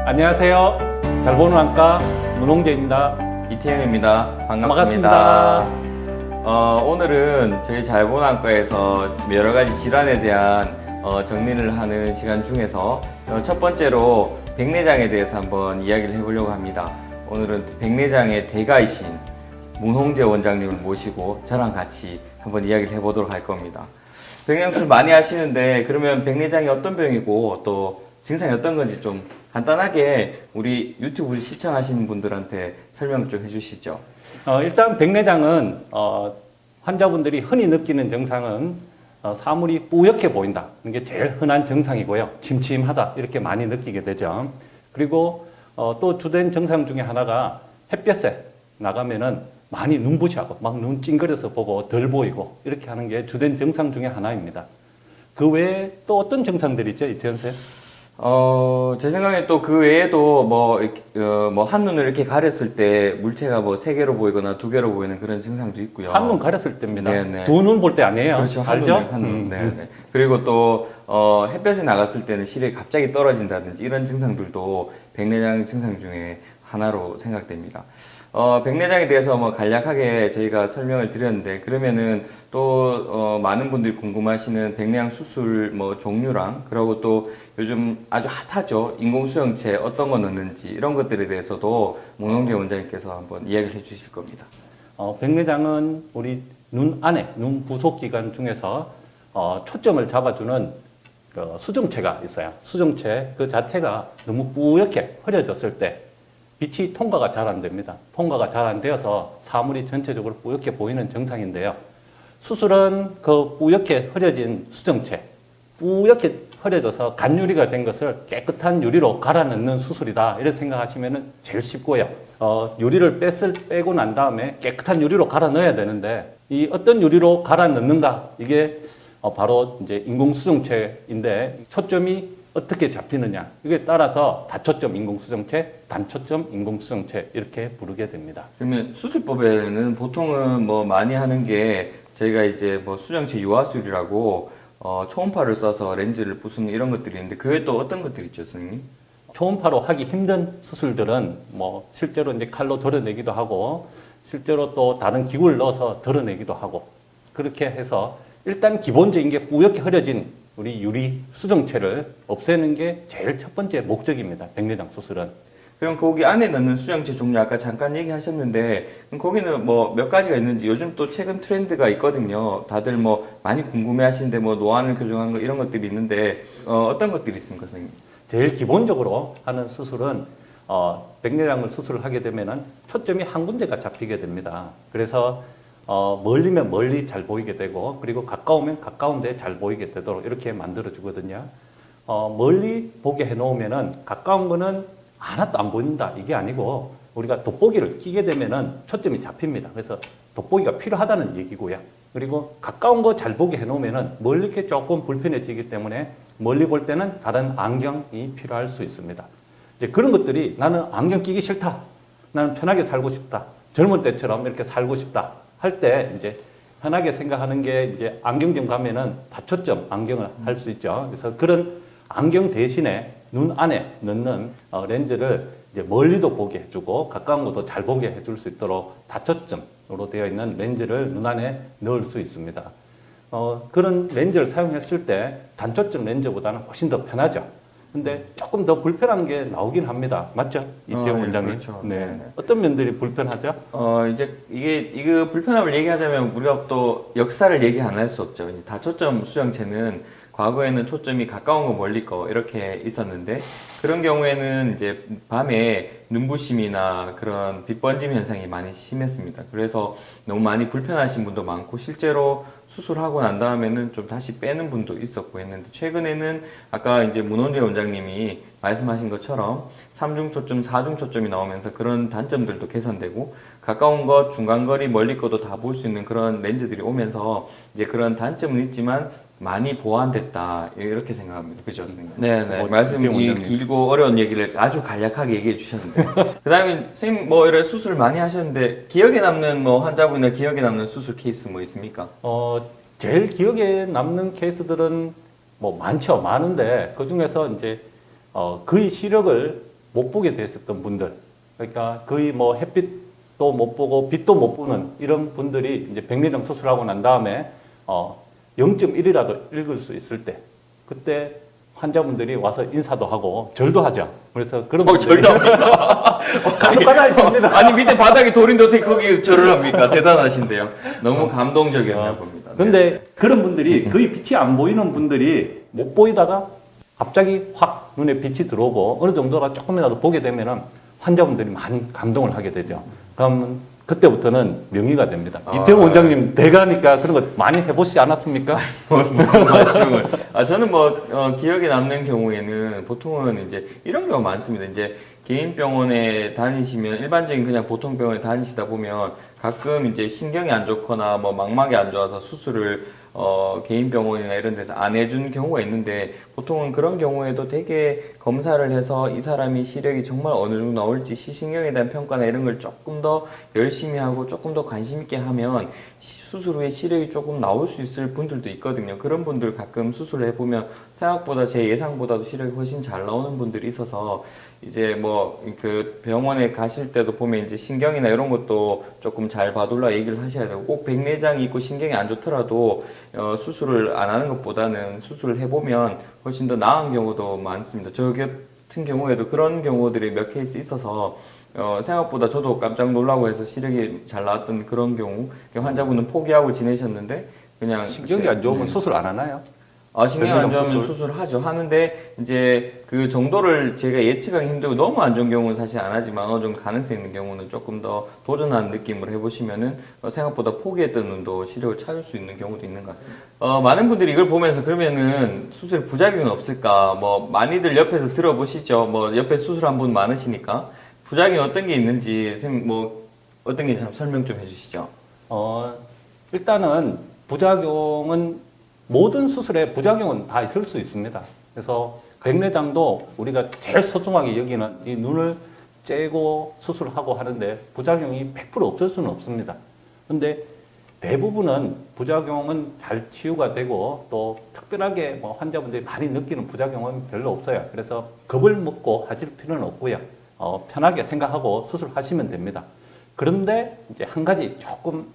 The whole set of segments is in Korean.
안녕하세요. 잘 보는 안과 문홍재입니다. 이태영입니다. 반갑습니다. 오늘은 저희 잘보는안과에서 여러 가지 질환에 대한 정리를 하는 시간 중에서 첫 번째로 백내장에 대해서 한번 이야기를 해보려고 합니다. 오늘은 백내장의 대가이신 문홍재 원장님을 모시고 저랑 같이 한번 이야기를 해보도록 할 겁니다. 백내장수술 많이 하시는데 그러면 백내장이 어떤 병이고 또 증상이 어떤 건지 좀 간단하게 우리 유튜브 시청하시는 분들한테 설명 좀 해주시죠. 일단 백내장은 환자분들이 흔히 느끼는 증상은 사물이 뿌옇게 보인다. 이게 제일 흔한 증상이고요. 침침하다 이렇게 많이 느끼게 되죠. 그리고 또 주된 증상 중에 하나가 햇볕에 나가면은 많이 눈부시하고 막 눈 찡그려서 보고 덜 보이고 이렇게 하는 게 주된 증상 중에 하나입니다. 그 외에 또 어떤 증상들이 있죠, 이태현 씨? 제 생각에 또 그 외에도 뭐 한눈을 이렇게 가렸을 때 물체가 뭐 3개로 보이거나 2개로 보이는 그런 증상도 있고요. 한눈 가렸을 때입니다. 네네. 두 눈 볼 때 아니에요. 그렇죠. 알죠? 한눈. 네네. 그리고 또 햇볕에 나갔을 때는 시력이 갑자기 떨어진다든지 이런 증상들도 백내장 증상 중에 하나로 생각됩니다. 백내장에 대해서 뭐 간략하게 저희가 설명을 드렸는데 그러면은 또 많은 분들이 궁금하시는 백내장 수술 뭐 종류랑 그리고 또 요즘 아주 핫하죠. 인공수정체 어떤 거 넣는지 이런 것들에 대해서도 문홍재 원장님께서 한번 이야기를 해주실 겁니다. 백내장은 우리 눈 안에 눈 부속기관 중에서 초점을 잡아주는 수정체가 있어요. 수정체 그 자체가 너무 뿌옇게 흐려졌을 때 빛이 통과가 잘 안 됩니다. 통과가 잘 안 되어서 사물이 전체적으로 뿌옇게 보이는 증상인데요. 수술은 그 뿌옇게 흐려진 수정체, 뿌옇게 흐려져서 간유리가 된 것을 깨끗한 유리로 갈아 넣는 수술이다. 이렇게 생각하시면 제일 쉽고요. 유리를 빼고 난 다음에 깨끗한 유리로 갈아 넣어야 되는데 이 어떤 유리로 갈아 넣는가 이게 바로 이제 인공수정체인데 초점이 어떻게 잡히느냐 이게 따라서 다초점 인공수정체, 단초점 인공수정체 이렇게 부르게 됩니다. 그러면 수술법에는 보통은 뭐 많이 하는 게 저희가 이제 뭐 수정체 유화술이라고 초음파를 써서 렌즈를 부수는 이런 것들이 있는데 그 외에 또 어떤 것들이 있죠, 선생님? 초음파로 하기 힘든 수술들은 뭐 실제로 이제 칼로 덜어내기도 하고 실제로 또 다른 기구를 넣어서 덜어내기도 하고 그렇게 해서 일단 기본적인 게 뿌옇게 흐려진 우리 유리 수정체를 없애는 게 제일 첫 번째 목적입니다. 백내장 수술은. 그럼 거기 안에 넣는 수정체 종류 아까 잠깐 얘기하셨는데 그럼 거기는 뭐 몇 가지가 있는지 요즘 또 최근 트렌드가 있거든요. 다들 뭐 많이 궁금해하시는데 뭐 노안을 교정하는 거 이런 것들이 있는데 어떤 것들이 있습니까, 선생님? 제일 기본적으로 하는 수술은 백내장을 수술을 하게 되면은 초점이 한 군데가 잡히게 됩니다. 그래서 멀리면 멀리 잘 보이게 되고 그리고 가까우면 가까운 데 잘 보이게 되도록 이렇게 만들어 주거든요. 멀리 보게 해 놓으면은 가까운 거는 하나도 안 보인다 이게 아니고 우리가 돋보기를 끼게 되면은 초점이 잡힙니다. 그래서 돋보기가 필요하다는 얘기고요. 그리고 가까운 거 잘 보게 해 놓으면은 멀리 이렇게 조금 불편해지기 때문에 멀리 볼 때는 다른 안경이 필요할 수 있습니다. 이제 그런 것들이 나는 안경 끼기 싫다. 나는 편하게 살고 싶다. 젊은 때처럼 이렇게 살고 싶다. 할 때 이제 편하게 생각하는 게 이제 안경점 가면은 다초점 안경을 할 수 있죠. 그래서 그런 안경 대신에 눈 안에 넣는 렌즈를 이제 멀리도 보게 해주고 가까운 것도 잘 보게 해줄 수 있도록 다초점으로 되어 있는 렌즈를 눈 안에 넣을 수 있습니다. 그런 렌즈를 사용했을 때 단초점 렌즈보다는 훨씬 더 편하죠. 근데 조금 더 불편한 게 나오긴 합니다. 맞죠? 이태영 원장님. 그렇죠. 네. 어떤 면들이 불편하죠? 이제 이거 불편함을 얘기하자면 우리가 또 역사를 얘기 안 할 수 없죠. 이제 다초점 수정체는 과거에는 초점이 가까운 거 멀리 거 이렇게 있었는데 그런 경우에는 이제 밤에 눈부심이나 그런 빛 번짐 현상이 많이 심했습니다. 그래서 너무 많이 불편하신 분도 많고 실제로 수술하고 난 다음에는 좀 다시 빼는 분도 있었고 했는데 최근에는 아까 이제 문홍재 원장님이 말씀하신 것처럼 3중 초점, 4중 초점이 나오면서 그런 단점들도 개선되고 가까운 것, 중간 거리, 멀리 것도 다 볼 수 있는 그런 렌즈들이 오면서 이제 그런 단점은 있지만 많이 보완됐다 이렇게 생각합니다. 그죠, 선생님? 네네. 말씀이 길고 어려운 얘기를 아주 간략하게 얘기해 주셨는데 그다음에 선생님 뭐 이런 수술 많이 하셨는데 기억에 남는 뭐 환자분이나 기억에 남는 수술 케이스 뭐 있습니까? 제일 기억에 남는 케이스들은 뭐 많죠. 많은데 그 중에서 이제 거의 시력을 못 보게 됐었던 분들, 그러니까 거의 뭐 햇빛도 못 보고 빛도 못 보는 이런 분들이 이제 백내장 수술하고 난 다음에 0.1이라도 읽을 수 있을 때, 그때 환자분들이 와서 인사도 하고 절도 하죠. 그래서 그런 분들이 절도 합니까? 간혹가다 있습니다. 아니 밑에 바닥이 돌인데 어떻게 거기 절을 합니까? 대단하신데요. 너무 감동적이었나 봅니다. 네. 근데 그런 분들이 거의 빛이 안 보이는 분들이 못 보이다가 갑자기 확 눈에 빛이 들어오고 어느 정도가 조금이라도 보게 되면은 환자분들이 많이 감동을 하게 되죠. 그러면 그때부터는 명의가 됩니다. 이태용 원장님 대가니까 그런 거 많이 해보시지 않았습니까? 무슨 말씀을? 저는 기억에 남는 경우에는 보통은 이제 이런 경우 많습니다. 이제 개인 병원에 다니시면 일반적인 그냥 보통 병원에 다니시다 보면 가끔 이제 신경이 안 좋거나 뭐 망막이 안 좋아서 수술을 개인 병원이나 이런 데서 안 해준 경우가 있는데 보통은 그런 경우에도 되게 검사를 해서 이 사람이 시력이 정말 어느 정도 나올지 시신경에 대한 평가나 이런 걸 조금 더 열심히 하고 조금 더 관심 있게 하면 수술 후에 시력이 조금 나올 수 있을 분들도 있거든요. 그런 분들 가끔 수술을 해보면 생각보다 제 예상보다도 시력이 훨씬 잘 나오는 분들이 있어서 이제 그 병원에 가실 때도 보면 이제 신경이나 이런 것도 조금 잘 봐둘라 얘기를 하셔야 되고 꼭 백내장이 있고 신경이 안 좋더라도 수술을 안 하는 것보다는 수술을 해보면 훨씬 더 나은 경우도 많습니다. 저 같은 경우에도 그런 경우들이 몇 케이스 있어서 생각보다 저도 깜짝 놀라고 해서 시력이 잘 나왔던 그런 경우 환자분은 포기하고 지내셨는데 그냥 신경이 안 좋으면 수술 안 하나요? 신경이 안 백내장 좋으면 수술하죠. 하는데 이제 그 정도를 제가 예측하기 힘들고 너무 안 좋은 경우는 사실 안 하지만 어느 정도 가능성 있는 경우는 조금 더 도전하는 느낌으로 해보시면은 생각보다 포기했던 눈도 시력을 찾을 수 있는 경우도 있는 것 같습니다. 많은 분들이 이걸 보면서 그러면은 수술 부작용은 없을까? 많이들 옆에서 들어보시죠. 옆에 수술한 분 많으시니까 부작용이 어떤 게 있는지 선생님 어떤 게 좀 설명 좀 해주시죠. 일단은 부작용은 모든 수술에 부작용은 다 있을 수 있습니다. 그래서 백내장도 우리가 제일 소중하게 여기는 이 눈을 째고 수술하고 하는데 부작용이 100% 없을 수는 없습니다. 근데 대부분은 부작용은 잘 치유가 되고 또 특별하게 환자분들이 많이 느끼는 부작용은 별로 없어요. 그래서 겁을 먹고 하실 필요는 없고요. 편하게 생각하고 수술하시면 됩니다. 그런데 이제 한 가지 조금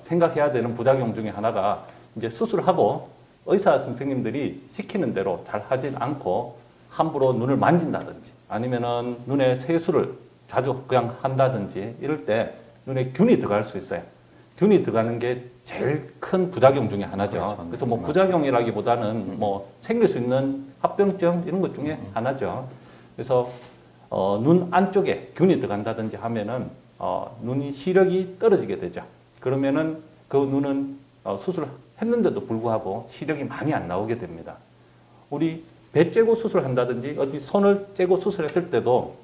생각해야 되는 부작용 중에 하나가 이제 수술하고 의사 선생님들이 시키는 대로 잘 하진 않고 함부로 눈을 만진다든지 아니면은 눈에 세수를 자주 그냥 한다든지 이럴 때 눈에 균이 들어갈 수 있어요. 균이 들어가는 게 제일 큰 부작용 중에 하나죠. 그렇죠. 그래서 부작용이라기보다는 생길 수 있는 합병증 이런 것 중에 하나죠. 그래서 눈 안쪽에 균이 들어간다든지 하면은 눈이 시력이 떨어지게 되죠. 그러면은 그 눈은 수술했는데도 불구하고 시력이 많이 안 나오게 됩니다. 우리 배 째고 수술한다든지 어디 손을 째고 수술했을 때도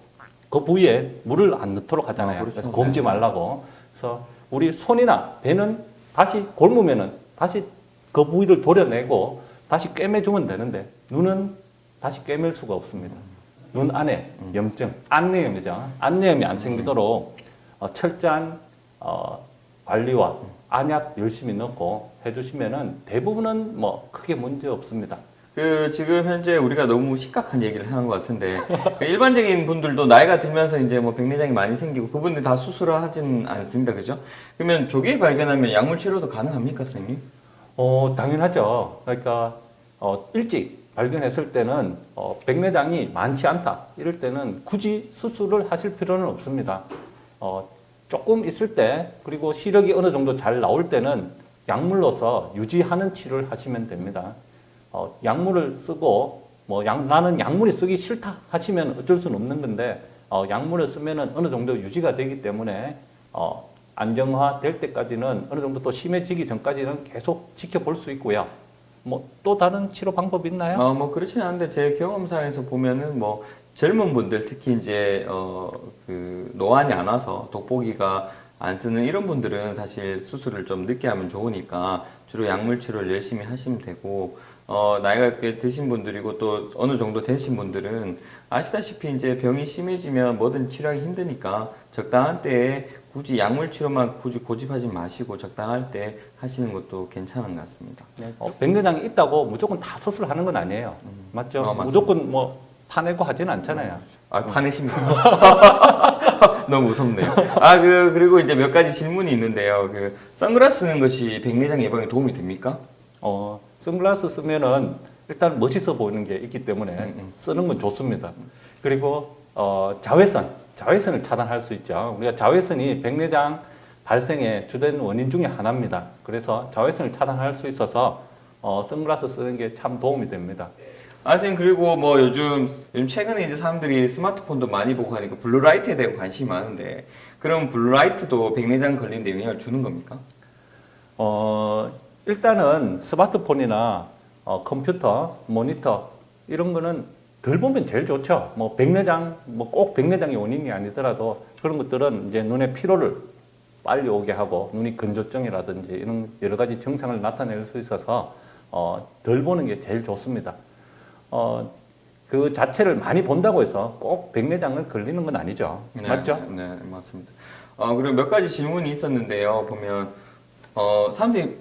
그 부위에 물을 안 넣도록 하잖아요. 그렇죠. 그래서 곰지 말라고. 그래서 우리 손이나 배는 다시 곪으면은 다시 그 부위를 도려내고 다시 꿰매주면 되는데 눈은 다시 꿰맬 수가 없습니다. 눈 안에 염증, 안내염이죠. 안내염이 안 생기도록 철저한 관리와 안약 열심히 넣고 해주시면은 대부분은 크게 문제 없습니다. 지금 현재 우리가 너무 심각한 얘기를 하는 것 같은데 일반적인 분들도 나이가 들면서 이제 백내장이 많이 생기고 그분들 다 수술을 하진 않습니다, 그죠? 그러면 조기에 발견하면 약물 치료도 가능합니까, 선생님? 당연하죠. 그러니까 일찍 발견했을 때는 백내장이 많지 않다 이럴 때는 굳이 수술을 하실 필요는 없습니다. 조금 있을 때 그리고 시력이 어느 정도 잘 나올 때는 약물로서 유지하는 치료를 하시면 됩니다. 약물을 쓰고 나는 약물이 쓰기 싫다 하시면 어쩔 수는 없는 건데 약물을 쓰면은 어느 정도 유지가 되기 때문에 안정화 될 때까지는 어느 정도 또 심해지기 전까지는 계속 지켜볼 수 있고요. 또 다른 치료 방법이 있나요? 그렇진 않은데 제 경험상에서 보면은 젊은 분들 특히 이제 노안이 안 와서 돋보기가 안 쓰는 이런 분들은 사실 수술을 좀 늦게 하면 좋으니까 주로 약물 치료를 열심히 하시면 되고 나이가 꽤 드신 분들이고 또 어느 정도 되신 분들은 아시다시피 이제 병이 심해지면 뭐든 치료하기 힘드니까 적당한 때에 굳이 약물 치료만 굳이 고집하지 마시고 적당할 때 하시는 것도 괜찮은 것 같습니다. 백내장이 있다고 무조건 다 수술하는 건 아니에요. 맞죠? 맞습니다. 무조건 파내고 하진 않잖아요. 아, 화내십니까? 너무 무섭네요. 그리고 이제 몇 가지 질문이 있는데요. 선글라스 쓰는 것이 백내장 예방에 도움이 됩니까? 선글라스 쓰면은 일단 멋있어 보이는 게 있기 때문에 쓰는 건 좋습니다. 그리고 자외선을 차단할 수 있죠. 우리가 자외선이 백내장 발생의 주된 원인 중에 하나입니다. 그래서 자외선을 차단할 수 있어서 선글라스 쓰는 게 참 도움이 됩니다. 선생님, 그리고 뭐 요즘 최근에 이제 사람들이 스마트폰도 많이 보고 하니까 블루라이트에 대해 관심이 많은데, 그럼 블루라이트도 백내장 걸리는 데 영향을 주는 겁니까? 일단은 스마트폰이나 컴퓨터, 모니터 이런 거는 덜 보면 제일 좋죠. 뭐 백내장, 뭐 꼭 백내장이 원인이 아니더라도 그런 것들은 이제 눈의 피로를 빨리 오게 하고 눈이 건조증이라든지 이런 여러 가지 증상을 나타낼 수 있어서 덜 보는 게 제일 좋습니다. 그 자체를 많이 본다고 해서 꼭 백내장을 걸리는 건 아니죠. 네, 맞죠? 네, 맞습니다. 그리고 몇 가지 질문이 있었는데요. 보면 사람들이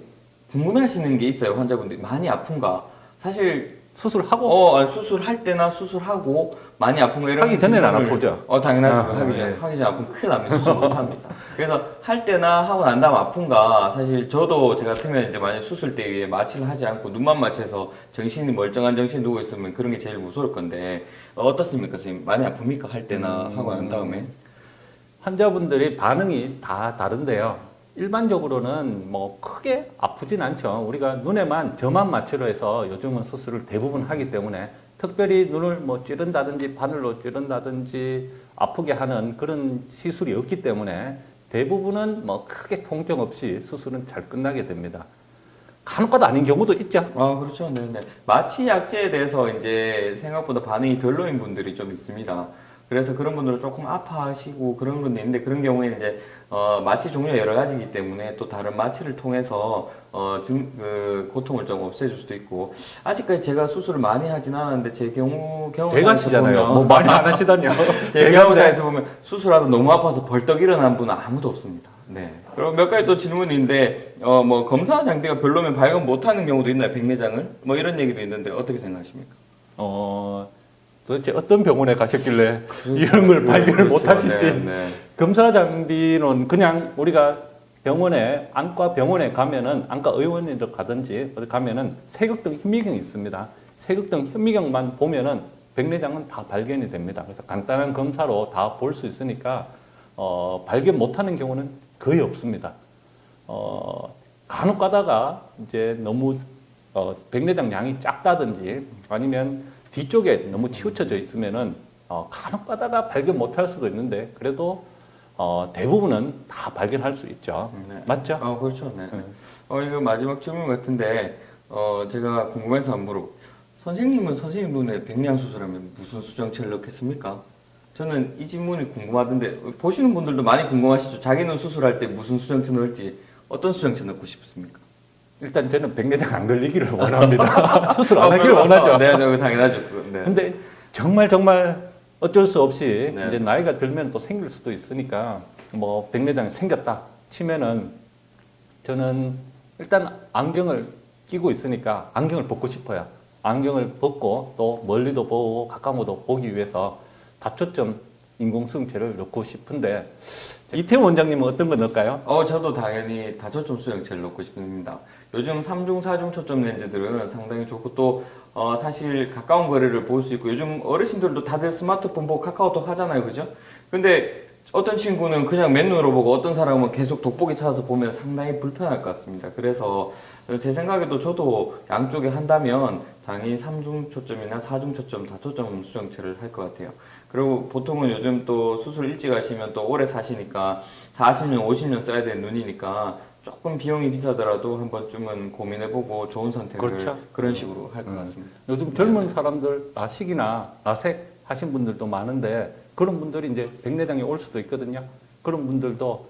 궁금해하시는 게 있어요. 환자분들이 많이 아픈가? 사실 수술하고 수술할 때나 수술하고 많이 아픈가 이런 하기 전에는 안 질문을- 아프죠. 당연하죠. 네. 하기 전에 아프면 큰일 나면 수술 못 합니다. 그래서 할 때나 하고 난 다음 아픈가? 사실 저도 제 같으면 이제 만약 수술 때 위에 마취를 하지 않고 눈만 마취해서 정신이 멀쩡한 정신이 누워 있으면 그런 게 제일 무서울 건데 어떻습니까, 선생님? 많이 아픕니까? 할 때나 하고 난 다음에? 환자분들이 반응이 다 다른데요. 일반적으로는 뭐 크게 아프진 않죠. 우리가 눈에만 점만 마취로 해서 요즘은 수술을 대부분 하기 때문에 특별히 눈을 뭐 찌른다든지 바늘로 찌른다든지 아프게 하는 그런 시술이 없기 때문에 대부분은 뭐 크게 통증 없이 수술은 잘 끝나게 됩니다. 간혹가다 아닌 경우도 있죠. 그렇죠. 네, 네. 마취 약제에 대해서 이제 생각보다 반응이 별로인 분들이 좀 있습니다. 그래서 그런 분들은 조금 아파하시고 그런 건 있는데, 그런 경우에는 이제 마취 종류가 여러 가지이기 때문에 또 다른 마취를 통해서 고통을 좀 없애줄 수도 있고, 아직까지 제가 수술을 많이 하진 않았는데 제 경험상에서 대가시잖아요. 보면 뭐 많이 안 하시다뇨. 제 경험상에서 보면 수술하다 너무 아파서 벌떡 일어난 분은 아무도 없습니다. 네. 그럼 몇 가지 또 질문이 있는데, 뭐 검사 장비가 별로면 발견 못하는 경우도 있나요? 백내장을? 뭐 이런 얘기도 있는데 어떻게 생각하십니까? 도대체 어떤 병원에 가셨길래 이런 걸 발견을 못 하실지. 네, 네. 검사 장비는 그냥 우리가 병원에, 안과 병원에 가면은, 안과 의원님들 가든지 어디 가면은 세극등 현미경이 있습니다. 세극등 현미경만 보면은 백내장은 다 발견이 됩니다. 그래서 간단한 검사로 다 볼 수 있으니까, 발견 못하는 경우는 거의 없습니다. 간혹 가다가 이제 너무, 백내장 양이 작다든지 아니면 뒤쪽에 너무 치우쳐져 있으면은 간혹 가다가 발견 못할 수도 있는데 그래도 대부분은 다 발견할 수 있죠. 네. 맞죠? 그렇죠. 네. 이거 마지막 질문 같은데 제가 궁금해서 한 물어. 선생님은 선생님 눈에 백내장 수술하면 무슨 수정체를 넣겠습니까? 저는 이 질문이 궁금하던데 보시는 분들도 많이 궁금하시죠? 자기 눈 수술할 때 무슨 수정체 넣을지, 어떤 수정체 넣고 싶습니까? 일단 저는 백내장 안 걸리기를 원합니다. 수술 안 하기를 원하죠. 네, 당연하죠. 네. 근데 정말 어쩔 수 없이 네. 이제 나이가 들면 또 생길 수도 있으니까 뭐 백내장이 생겼다 치면은 저는 일단 안경을 끼고 있으니까 안경을 벗고 싶어요. 안경을 벗고 또 멀리도 보고 가까운 것도 보기 위해서 다초점 인공수정체를 넣고 싶은데 이태원 원장님은 어떤 거 넣을까요? 저도 당연히 다초점 수정체를 넣고 싶습니다. 요즘 3중, 4중 초점 렌즈들은 상당히 좋고 또 사실 가까운 거리를 볼 수 있고, 요즘 어르신들도 다들 스마트폰 보고 카카오톡 하잖아요, 그죠? 근데 어떤 친구는 그냥 맨눈으로 보고 어떤 사람은 계속 돋보기 찾아서 보면 상당히 불편할 것 같습니다. 그래서 제 생각에도 저도 양쪽에 한다면 당연히 3중 초점이나 4중 초점, 다초점 수정체를 할 것 같아요. 그리고 보통은 요즘 또 수술 일찍 하시면 또 오래 사시니까 40년, 50년 써야 되는 눈이니까 조금 비용이 비싸더라도 한 번쯤은 고민해보고 좋은 선택을 그렇죠. 그런 식으로 할 것 같습니다. 요즘 젊은 사람들 라식이나 라섹 하신 분들도 많은데 그런 분들이 이제 백내장이 올 수도 있거든요. 그런 분들도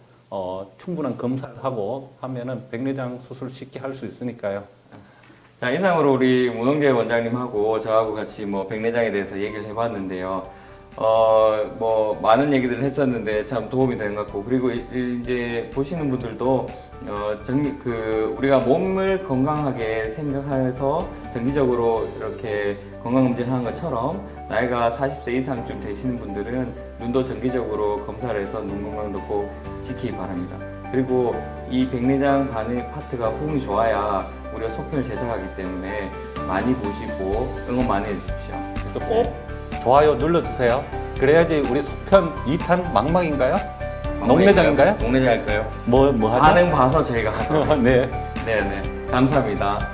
충분한 검사를 하고 하면은 백내장 수술 쉽게 할 수 있으니까요. 자, 이상으로 우리 문홍재 원장님하고 저하고 같이 뭐 백내장에 대해서 얘기를 해봤는데요. 뭐 많은 얘기들을 했었는데 참 도움이 된 것 같고, 그리고 이제 보시는 분들도 우리가 몸을 건강하게 생각해서 정기적으로 이렇게 건강검진을 하는 것처럼 나이가 40세 이상쯤 되시는 분들은 눈도 정기적으로 검사를 해서 눈 건강도 꼭 지키기 바랍니다. 그리고 이 백내장 반응 파트가 호응이 좋아야 우리가 속편을 제작하기 때문에 많이 보시고 응원 많이 해주십시오. 또 꼭 좋아요 눌러주세요. 그래야지 우리 속편 2탄 망망인가요? 녹내장인가요? 녹내장일까요? 뭐 하죠? 반응 봐서 저희가 하도록 하겠습니다. 네. 네네. 감사합니다.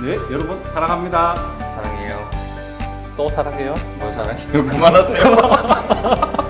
네, 여러분 사랑합니다. 사랑해요. 또 사랑해요. 뭐 사랑해요? 그만하세요.